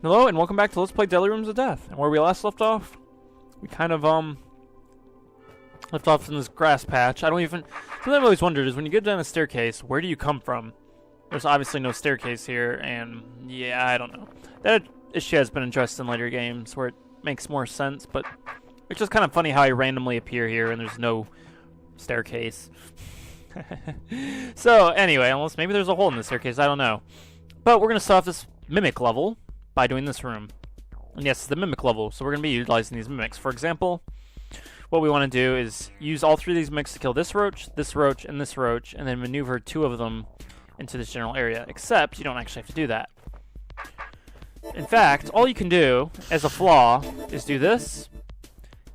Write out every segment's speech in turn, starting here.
Hello and welcome back to Let's Play Deadly Rooms of Death. And where we last left off, we kind of left off in this grass patch. Something I've always wondered is when you get down a staircase, where do you come from? There's obviously no staircase here, and yeah, I don't know. That issue has been addressed in later games where it makes more sense, but it's just kind of funny how I randomly appear here and there's no staircase. So anyway, unless maybe there's a hole in the staircase, I don't know. But we're gonna start off this mimic level by doing this room. And yes, it's the mimic level, so we're going to be utilizing these mimics. For example, what we want to do is use all three of these mimics to kill this roach, and this roach, and then maneuver two of them into this general area. Except, you don't actually have to do that. In fact, all you can do, as a flaw, is do this,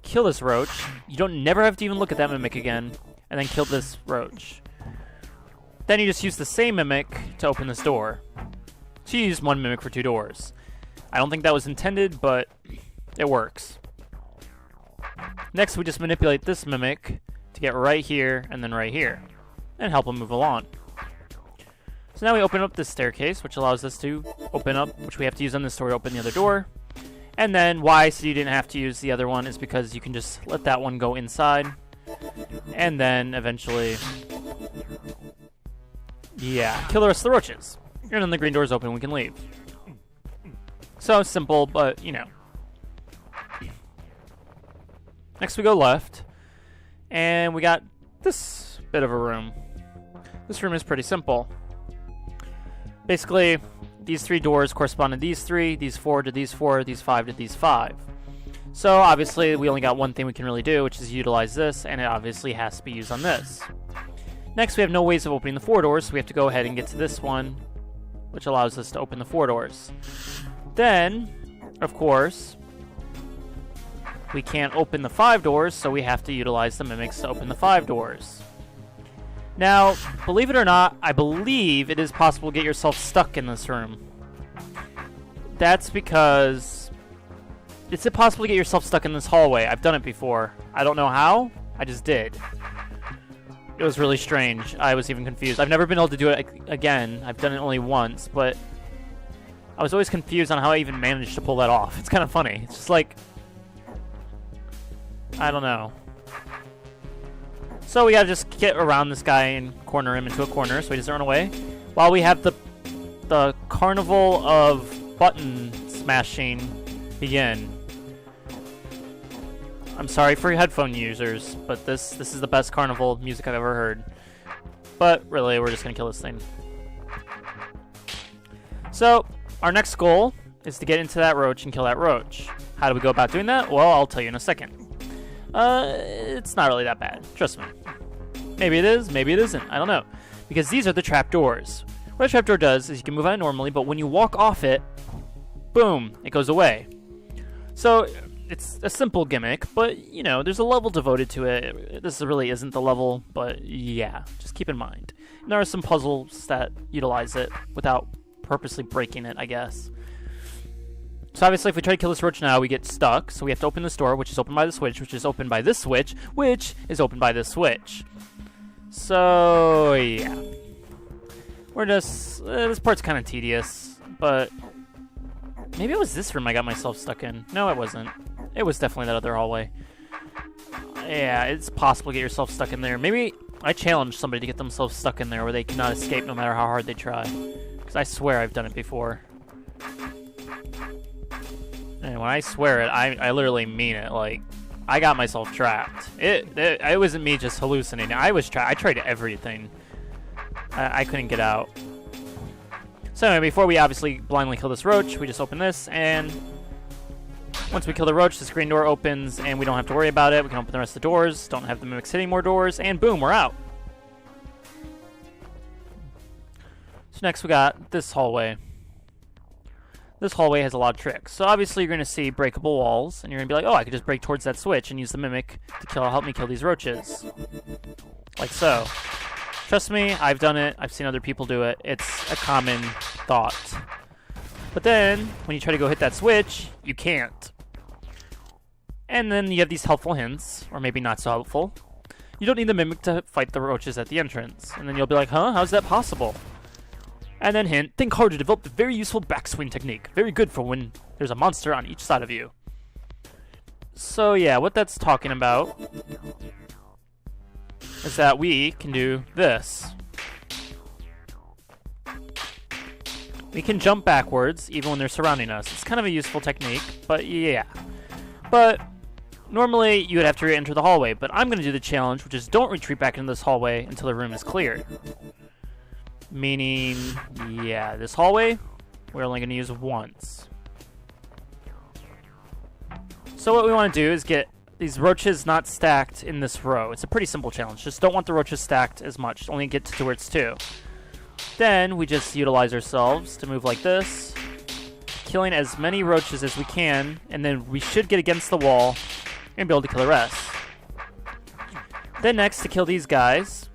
kill this roach, you don't never have to even look at that mimic again, and then kill this roach. Then you just use the same mimic to open this door. So you use one mimic for two doors. I don't think that was intended, but it works. Next, we just manipulate this mimic to get right here and then right here, and help him move along. So now we open up this staircase, which allows us to open up, which we have to use on this door to open the other door. And then why I said you didn't have to use the other one is because you can just let that one go inside, and then eventually, yeah, kill the rest of the roaches. And then the green door is open and we can leave. So simple, but, you know. Next we go left, and we got this bit of a room. This room is pretty simple. Basically, these three doors correspond to these three, these four to these four, these five to these five. So obviously we only got one thing we can really do, which is utilize this, and it obviously has to be used on this. Next we have no ways of opening the four doors, so we have to go ahead and get to this one, which allows us to open the four doors. Then, of course, we can't open the five doors, so we have to utilize the mimics to open the five doors. Now, believe it or not, I believe it is possible to get yourself stuck in this room. That's because it's impossible to get yourself stuck in this hallway. I've done it before. I don't know how, I just did. It was really strange. I was even confused. I've never been able to do it again. I've done it only once, but I was always confused on how I even managed to pull that off. It's kind of funny. It's just like, I don't know. So we gotta just get around this guy and corner him into a corner so he doesn't run away. While we have the carnival of button smashing begin. I'm sorry for headphone users, but this is the best carnival music I've ever heard. But really, we're just gonna kill this thing. So, our next goal is to get into that roach and kill that roach. How do we go about doing that? Well, I'll tell you in a second. It's not really that bad. Trust me. Maybe it is, maybe it isn't. I don't know. Because these are the trapdoors. What a trapdoor does is you can move on it normally, but when you walk off it, boom, it goes away. So, it's a simple gimmick, but, you know, there's a level devoted to it. This really isn't the level, but yeah, just keep in mind. And there are some puzzles that utilize it without purposely breaking it, I guess. So obviously if we try to kill this roach now, we get stuck, so we have to open this door, which is opened by the switch, which is opened by this switch, which is opened by this switch. So, yeah. We're just... this part's kind of tedious, but... maybe it was this room I got myself stuck in. No, it wasn't. It was definitely that other hallway. Yeah, it's possible to get yourself stuck in there. Maybe I challenge somebody to get themselves stuck in there where they cannot escape no matter how hard they try. Because I swear I've done it before. And when I swear it, I literally mean it. Like, I got myself trapped. It wasn't me just hallucinating. I was trapped. I tried everything. I couldn't get out. So anyway, before we obviously blindly kill this roach, we just open this, and once we kill the roach, this green door opens, and we don't have to worry about it. We can open the rest of the doors, don't have the mimics hitting more doors, and boom, we're out. So next we got this hallway. This hallway has a lot of tricks. So obviously you're going to see breakable walls, and you're going to be like, oh, I could just break towards that switch and use the mimic to help me kill these roaches. Like so. Trust me, I've done it. I've seen other people do it. It's a common thought. But then, when you try to go hit that switch, you can't. And then you have these helpful hints, or maybe not so helpful. You don't need the mimic to fight the roaches at the entrance. And then you'll be like, huh? How's that possible? And then hint, think hard to develop the very useful backswing technique. Very good for when there's a monster on each side of you. So yeah, what that's talking about is that we can do this. We can jump backwards even when they're surrounding us. It's kind of a useful technique, but yeah. But normally you would have to re-enter the hallway, but I'm going to do the challenge, which is don't retreat back into this hallway until the room is cleared. Meaning, yeah, this hallway we're only going to use once. So what we want to do is get these roaches not stacked in this row. It's a pretty simple challenge. Just don't want the roaches stacked as much. Only get to where it's 2. Then we just utilize ourselves to move like this, killing as many roaches as we can, and then we should get against the wall and be able to kill the rest. Then next, to kill these guys,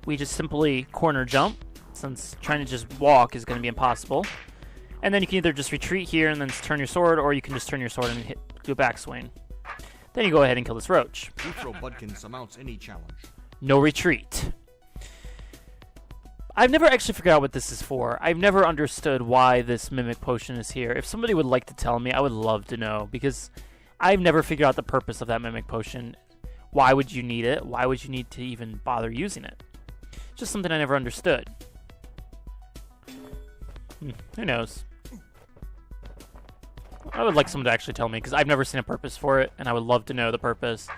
we just simply corner jump, since trying to just walk is going to be impossible. And then you can either just retreat here and then turn your sword, or you can just turn your sword and do a backswing. Then you go ahead and kill this roach. Neutral Budkin surmounts any challenge. No retreat. I've never actually figured out what this is for. I've never understood why this Mimic Potion is here. If somebody would like to tell me, I would love to know, because I've never figured out the purpose of that Mimic Potion. Why would you need it? Why would you need to even bother using it? It's just something I never understood. Who knows? I would like someone to actually tell me, because I've never seen a purpose for it, and I would love to know the purpose.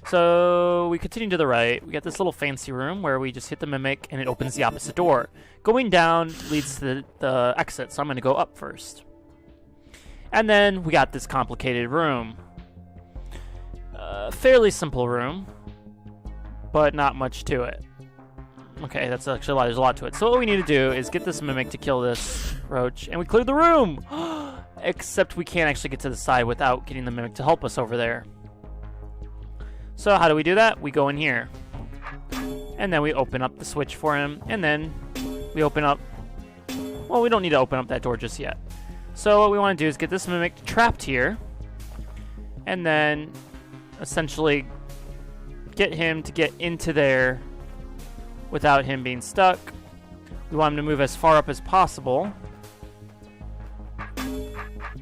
So we continue to the right. We got this little fancy room where we just hit the Mimic, and it opens the opposite door. Going down leads to the exit, so I'm going to go up first. And then we got this complicated room. Fairly simple room, but not much to it. Okay, that's actually a lot. There's a lot to it. So what we need to do is get this Mimic to kill this roach, and we cleared the room! Except we can't actually get to the side without getting the Mimic to help us over there. So how do we do that? We go in here. And then we open up the switch for him, and then we open up... Well, we don't need to open up that door just yet. So what we want to do is get this Mimic trapped here, and then essentially get him to get into there without him being stuck. We want him to move as far up as possible.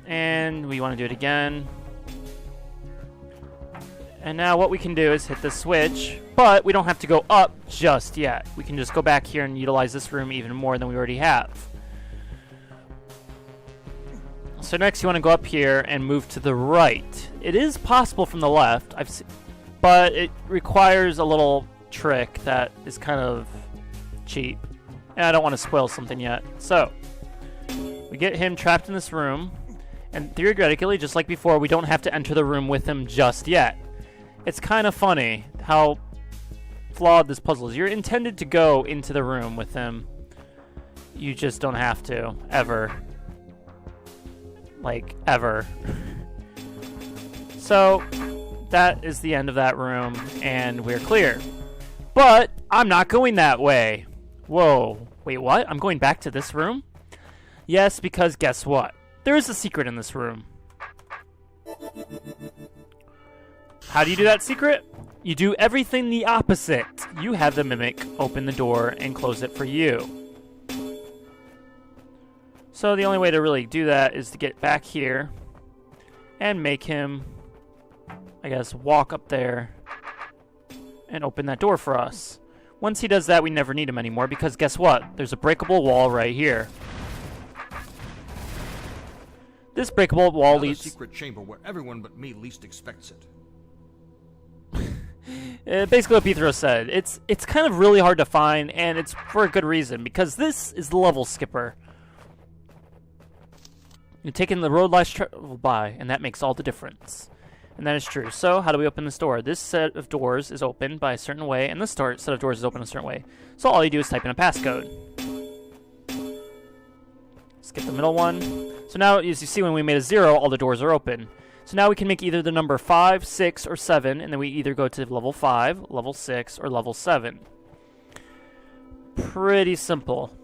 And we want to do it again. And now what we can do is hit the switch, but we don't have to go up just yet. We can just go back here and utilize this room even more than we already have. So next you want to go up here and move to the right. It is possible from the left, but it requires a little trick that is kind of cheap. And I don't want to spoil something yet. So we get him trapped in this room, and theoretically, just like before, we don't have to enter the room with him just yet. It's kind of funny how flawed this puzzle is. You're intended to go into the room with him. You just don't have to, ever. Like, ever. So, that is the end of that room, and we're clear. But, I'm not going that way. Whoa. Wait, what? I'm going back to this room? Yes, because guess what? There is a secret in this room. How do you do that secret? You do everything the opposite. You have the Mimic open the door and close it for you. So the only way to really do that is to get back here and make him, I guess, walk up there and open that door for us. Once he does that, we never need him anymore, because guess what? There's a breakable wall right here. This breakable wall leads... a secret chamber where everyone but me least expects it. Basically what Bethro said. It's kind of really hard to find, and it's for a good reason, because this is the level skipper. You're taking the road less traveled by, and that makes all the difference. And that is true. So, how do we open this door? This set of doors is opened by a certain way, and this set of doors is open a certain way. So all you do is type in a passcode. Skip the middle one. So now, as you see, when we made a 0, all the doors are open. So now we can make either the number 5, 6, or 7, and then we either go to level 5, level 6, or level 7. Pretty simple.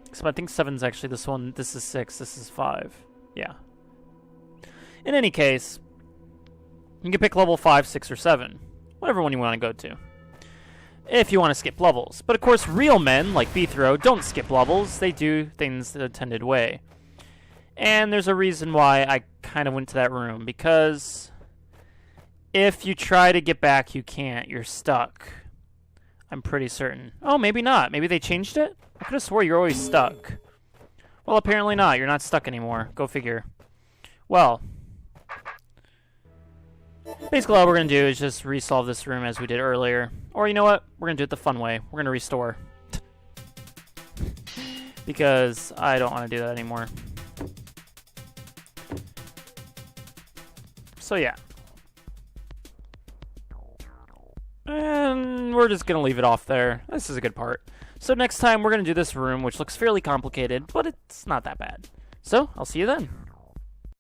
Except I think 7 is actually this one. This is 6. This is 5. Yeah. In any case, you can pick level 5, 6, or 7. Whatever one you want to go to. if you want to skip levels. But of course, real men, like Beethro, don't skip levels. They do things the intended way. And there's a reason why I kind of went to that room, because if you try to get back, you can't. You're stuck. I'm pretty certain. Oh, maybe not. Maybe they changed it? I could have swore you're always stuck. Well, apparently not. You're not stuck anymore. Go figure. Well, basically all we're going to do is just resolve this room as we did earlier. Or you know what? We're going to do it the fun way. We're going to restore. Because I don't want to do that anymore. So yeah. And we're just going to leave it off there. This is a good part. So next time we're going to do this room, which looks fairly complicated, but it's not that bad. So I'll see you then.